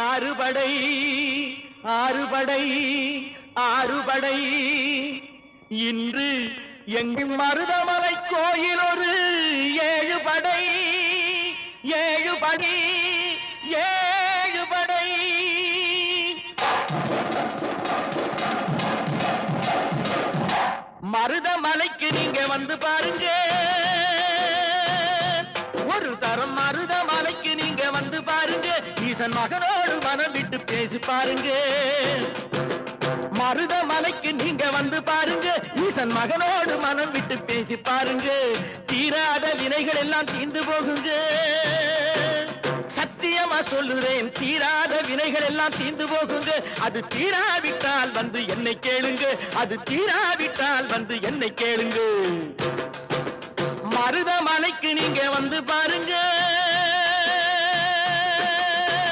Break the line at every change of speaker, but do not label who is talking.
ஆறுபடை ஆறுபடை ஆறுபடை இன்று எங்கும் மருதமலை கோயில் ஒரு ஏழுபடை ஏழுபடை ஏழுபடை மருதமலைக்கு நீங்க வந்து பாருங்க ஒரு தரம் மருதமலைக்கு நீங்க வந்து பாருங்க ஈசன் மகனோடு மனம் விட்டு பேசி பாருங்க மருதமலைக்கு நீங்க வந்து பாருங்க ஈசன் மகனோடு மனம் விட்டு பேசி பாருங்க தீராத வினைகள் எல்லாம் தீர்ந்து போகுங்க சத்தியமா சொல்லுறேன் தீராத வினைகள் எல்லாம் தீர்ந்து போகுங்க அது தீராவிட்டால் வந்து என்னை கேளுங்க அது தீராவிட்டால் வந்து என்னை கேளுங்க மருதமலைக்கு நீங்க வந்து பாருங்க